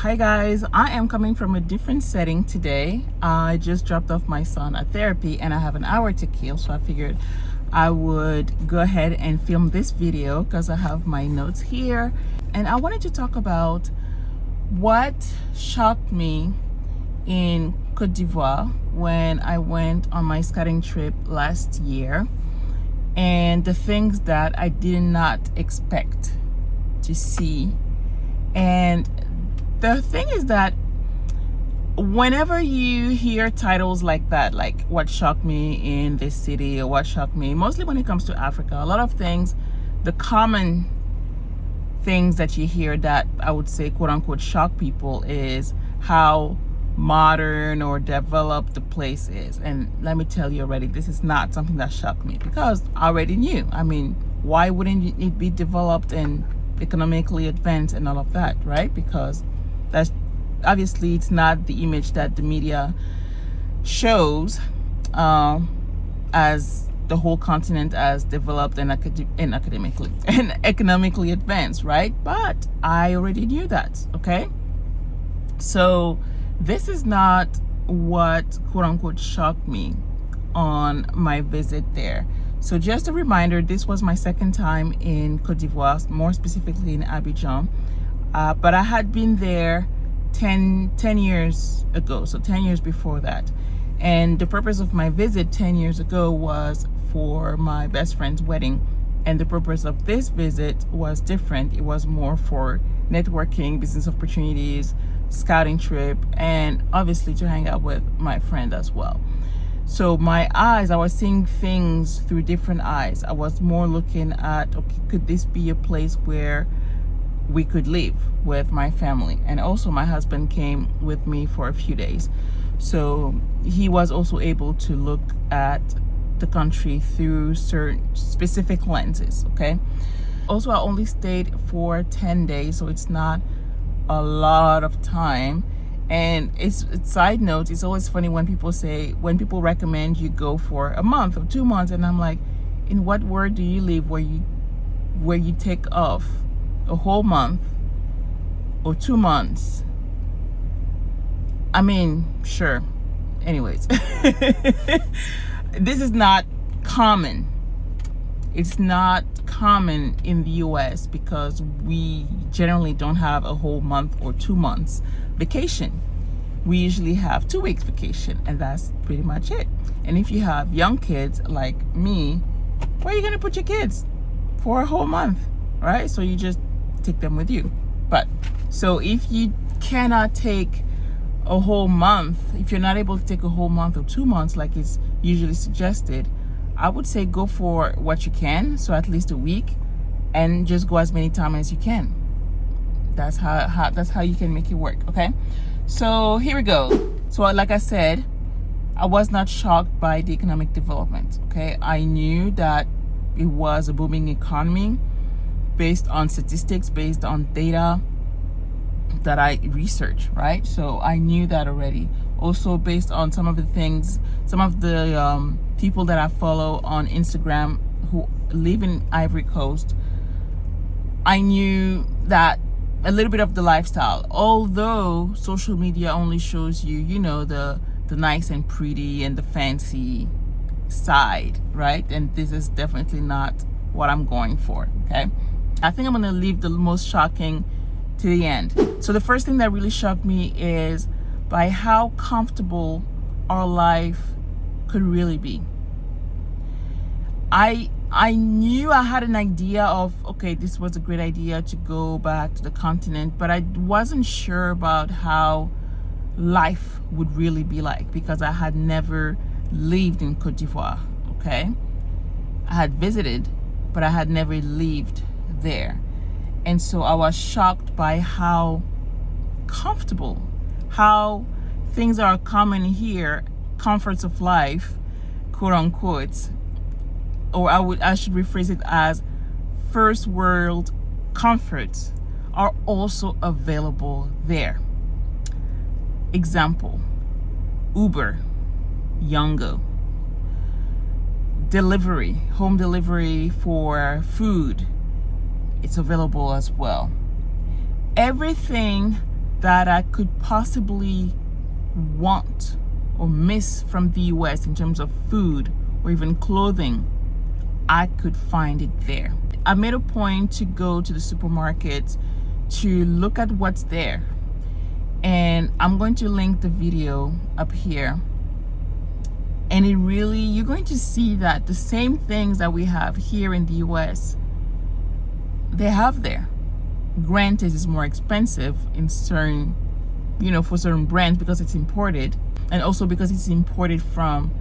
Hi guys, I am coming from a different setting today. I just dropped off my son at therapy and I have an hour to kill, so I figured I would go ahead and film this video because I have my notes here. And I wanted to talk about what shocked me in Côte d'Ivoire when I went on my scouting trip last year, and the things that I did not expect to see. And the thing is that whenever you hear titles like that, like what shocked me in this city or what shocked me, mostly when it comes to Africa, a lot of things, the common things that you hear that I would say quote unquote shock people is how modern or developed the place is. And let me tell you already, this is not something that shocked me because I already knew. I mean, why wouldn't it be developed and economically advanced and all of that, right? Because that's obviously it's not the image that the media shows as the whole continent as developed and academically and economically advanced, right? But I already knew that. Okay, so this is not what quote unquote shocked me on my visit there. So just a reminder, this was my second time in Côte d'Ivoire, more specifically in Abidjan. But I had been there 10 years ago, so 10 years before that. And the purpose of my visit 10 years ago was for my best friend's wedding. And the purpose of this visit was different. It was more for networking, business opportunities, scouting trip, and obviously to hang out with my friend as well. So my eyes, I was seeing things through different eyes. I was more looking at, okay, could this be a place where we could live with my family? And also my husband came with me for a few days, so he was also able to look at the country through certain specific lenses. Okay, also I only stayed for 10 days, so it's not a lot of time. And it's side note, it's always funny when people recommend you go for a month or 2 months, and I'm like, in what world do you live where you take off a whole month or 2 months? I mean, sure. Anyways, this is not common. It's not common in the US because we generally don't have a whole month or 2 months vacation. We usually have 2 weeks vacation, and that's pretty much it. And if you have young kids like me, where are you going to put your kids for a whole month, right? So you just take them with you. But so if you cannot take a whole month, if you're not able to take a whole month or 2 months like it's usually suggested, I would say go for what you can, so at least a week, and just go as many times as you can. That's how you can make it work. Okay, so here we go. So like I said, I was not shocked by the economic development. Okay, I knew that it was a booming economy based on statistics, based on data that I researched, right? So I knew that already. Also based on some of the things, some of the people that I follow on Instagram who live in Ivory Coast, I knew that a little bit of the lifestyle, although social media only shows you, you know, the nice and pretty and the fancy side, right? And this is definitely not what I'm going for. Okay, I think I'm gonna leave the most shocking to the end. So the first thing that really shocked me is by how comfortable our life could really be. I knew, I had an idea of, okay, this was a great idea to go back to the continent, but I wasn't sure about how life would really be like because I had never lived in Côte d'Ivoire. Okay, I had visited, but I had never lived there. And so I was shocked by how comfortable, how things are common here, comforts of life, quote unquote, or I should rephrase it as first world comforts are also available there. Example, Uber, Yango, delivery, home delivery for food, it's available as well. Everything that I could possibly want or miss from the US in terms of food or even clothing, I could find it there. I made a point to go to the supermarket to look at what's there. And I'm going to link the video up here. And it really, you're going to see that the same things that we have here in the US, they have there. Granted, it's more expensive in certain, for certain brands because it's imported. And also because it's imported from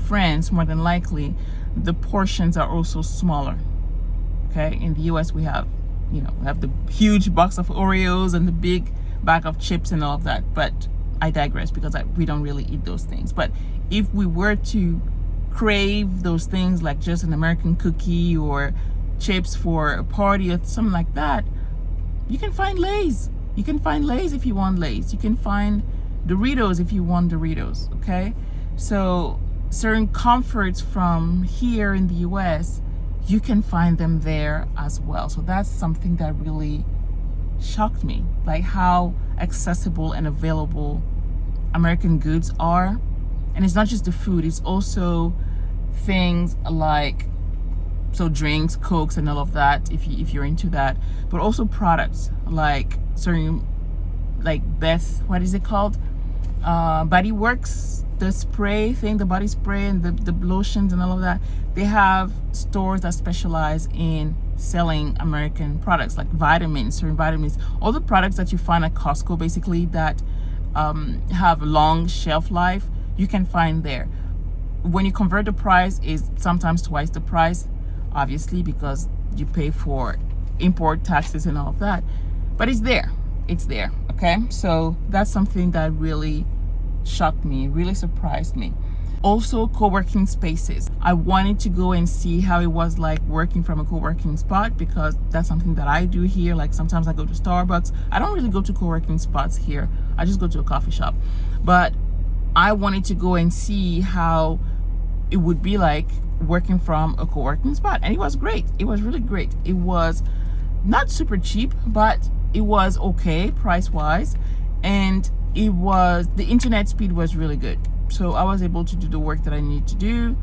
France, more than likely, the portions are also smaller. Okay, in the US we have, we have the huge box of Oreos and the big bag of chips and all of that. But I digress because we don't really eat those things. But if we were to crave those things like just an American cookie or chips for a party or something like that, you can find Lay's. You can find Lay's if you want Lay's. You can find Doritos if you want Doritos, okay? So certain comforts from here in the US, you can find them there as well. So that's something that really shocked me, like how accessible and available American goods are. And it's not just the food, it's also things like drinks, Cokes and all of that, if you're into that, but also products like certain, like Beth, what is it called? Body Works, the spray thing, the body spray and the lotions and all of that. They have stores that specialize in selling American products like vitamins, certain vitamins, all the products that you find at Costco basically that have long shelf life, you can find there. When you convert the price, is sometimes twice the price, obviously, because you pay for import taxes and all of that, but it's there, okay? So that's something that really shocked me, really surprised me. Also, co-working spaces. I wanted to go and see how it was like working from a co-working spot, because that's something that I do here. Like sometimes I go to Starbucks. I don't really go to co-working spots here. I just go to a coffee shop. But I wanted to go and see how it would be like working from a co-working spot, and it was great. It was really great. It was not super cheap, but it was okay price wise, and the internet speed was really good, so I was able to do the work that I need to do.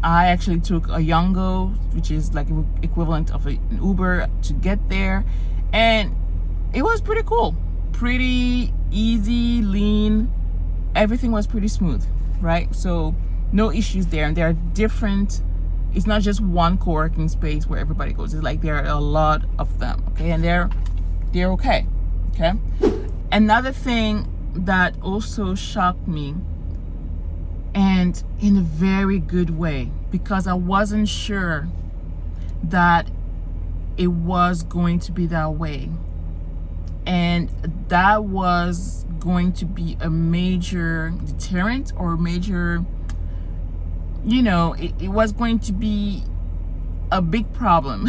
I actually took a Yongo, which is like equivalent of an Uber, to get there, and it was pretty cool, pretty easy, lean. Everything was pretty smooth, right? So no issues there. And there are different, it's not just one co-working space where everybody goes. It's like there are a lot of them, okay? And they're okay, okay? Another thing that also shocked me, and in a very good way, because I wasn't sure that it was going to be that way, and that was going to be a major deterrent or major, it was going to be a big problem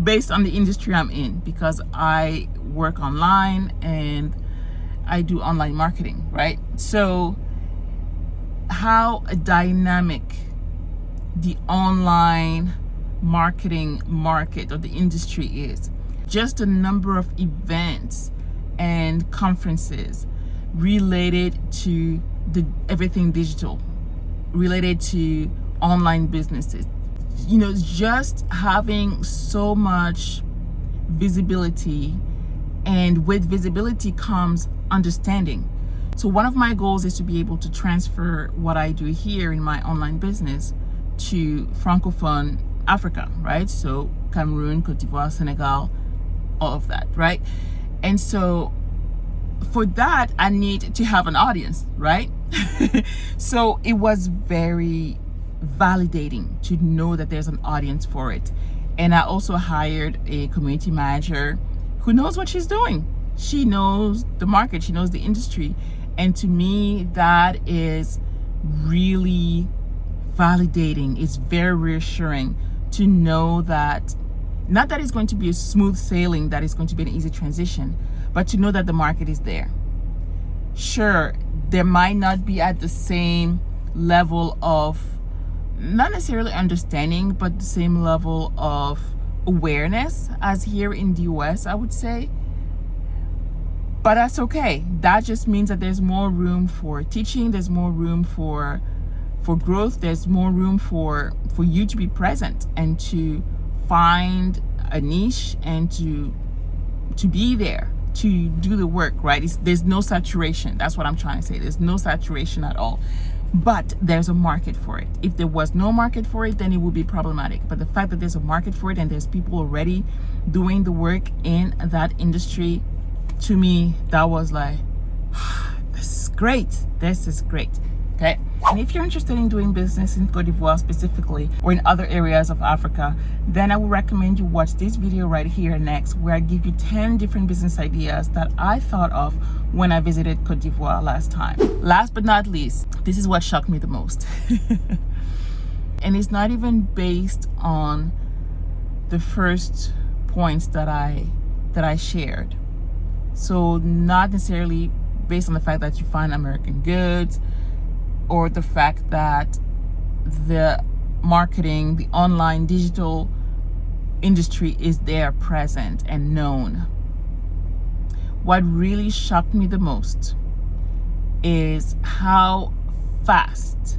based on the industry I'm in, because I work online and I do online marketing, right? So how dynamic the online marketing market or the industry is. Just the number of events and conferences related to everything digital, related to online businesses. Just having so much visibility, and with visibility comes understanding. So one of my goals is to be able to transfer what I do here in my online business to Francophone Africa, right? So Cameroon, Côte d'Ivoire, Senegal, all of that, right? And so for that, I need to have an audience, right? So it was very validating to know that there's an audience for it. And I also hired a community manager who knows what she's doing. She knows the market, she knows the industry. And to me, that is really validating. It's very reassuring to know that, not that it's going to be a smooth sailing, that it's going to be an easy transition, but to know that the market is there. Sure, there might not be at the same level of, not necessarily understanding, but the same level of awareness as here in the US, I would say. But that's okay. That just means that there's more room for teaching, there's more room for growth, there's more room for you to be present and to find a niche and to be there, to do the work, right? There's no saturation. That's what I'm trying to say. There's no saturation at all. But there's a market for it. If there was no market for it, then it would be problematic. But the fact that there's a market for it and there's people already doing the work in that industry, to me, that was like, this is great. This is great. Okay. And if you're interested in doing business in Côte d'Ivoire specifically, or in other areas of Africa, then I would recommend you watch this video right here next, where I give you 10 different business ideas that I thought of when I visited Côte d'Ivoire last time. Last but not least, this is what shocked me the most. And it's not even based on the first points that I shared. So not necessarily based on the fact that you find American goods, or the fact that the marketing, the online digital industry is there, present and known. What really shocked me the most is how fast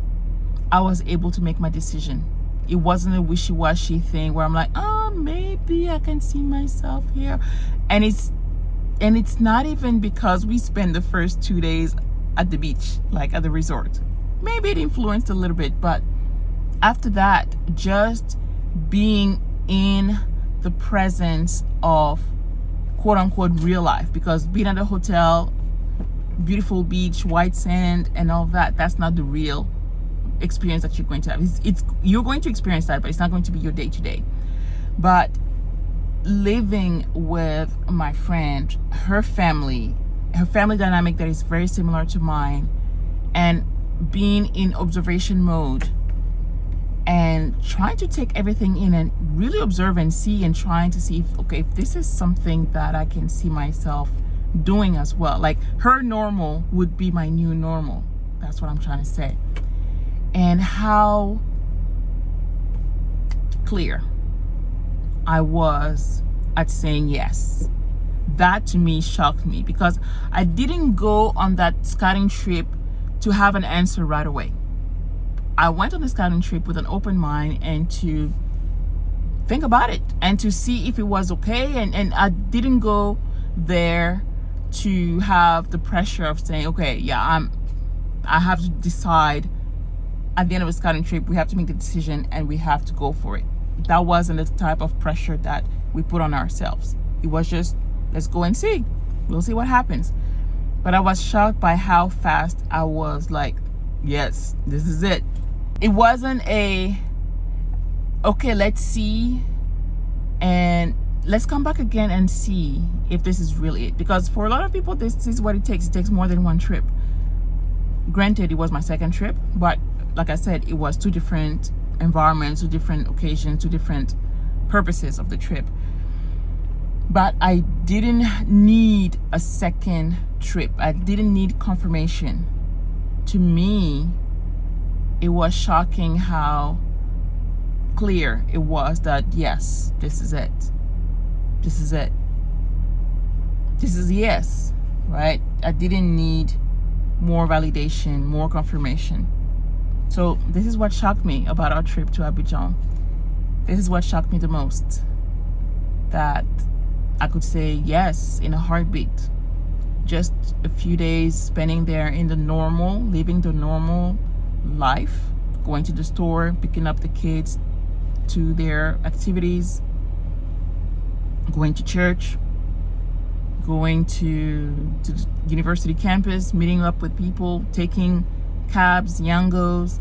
I was able to make my decision. It wasn't a wishy-washy thing where I'm like, oh, maybe I can see myself here. And it's not even because we spent the first 2 days at the beach, like at the resort. Maybe it influenced a little bit, but after that, just being in the presence of quote unquote real life, because being at a hotel, beautiful beach, white sand and all that, that's not the real experience that you're going to have. You're going to experience that, but it's not going to be your day-to-day. But living with my friend, her family dynamic that is very similar to mine, and being in observation mode and trying to take everything in and really observe and see, and trying to see if this is something that I can see myself doing as well. Like, her normal would be my new normal. That's what I'm trying to say. And how clear I was at saying yes. That to me shocked me, because I didn't go on that scouting trip to have an answer right away. I went on the scouting trip with an open mind and to think about it and to see if it was okay. And I didn't go there to have the pressure of saying, okay, yeah, I have to decide at the end of a scouting trip, we have to make the decision and we have to go for it. That wasn't the type of pressure that we put on ourselves. It was just, let's go and see. We'll see what happens. But I was shocked by how fast I was like, yes, this is it. It wasn't okay, let's see and let's come back again and see if this is really it. Because for a lot of people, this is what it takes. It takes more than one trip. Granted, it was my second trip, but like I said, it was 2 different environments, 2 different occasions, 2 different purposes of the trip. But I didn't need a second trip. I didn't need confirmation. To me, it was shocking how clear it was that, yes, this is it. This is it. This is yes, right? I didn't need more validation, more confirmation. So this is what shocked me about our trip to Abidjan. This is what shocked me the most. That I could say yes in a heartbeat. Just a few days spending there in the normal, living the normal life, going to the store, picking up the kids to their activities, going to church, going to the university campus, meeting up with people, taking cabs, yangos,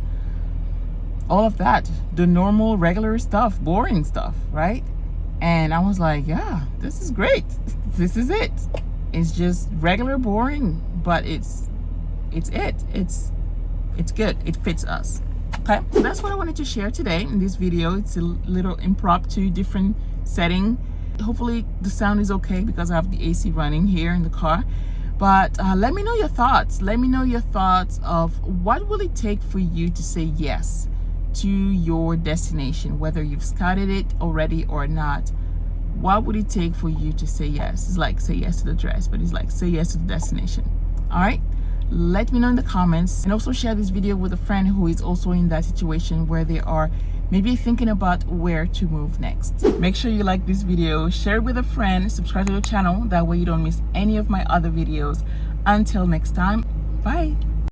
all of that. The normal, regular stuff, boring stuff, right? And I was like, yeah, this is great. This is it. It's just regular, boring, but it's it. It's good. It fits us. Okay, so that's what I wanted to share today in this video. It's a little impromptu, different setting. Hopefully the sound is okay because I have the AC running here in the car. But let me know your thoughts. Let me know your thoughts of what will it take for you to say yes to your destination, whether you've scouted it already or not. What would it take for you to say yes? It's like say yes to the dress, but it's like say yes to the destination. All right, let me know in the comments, and also share this video with a friend who is also in that situation where they are maybe thinking about where to move next. Make sure you like this video, share it with a friend, subscribe to the channel, that way you don't miss any of my other videos. Until next time, bye.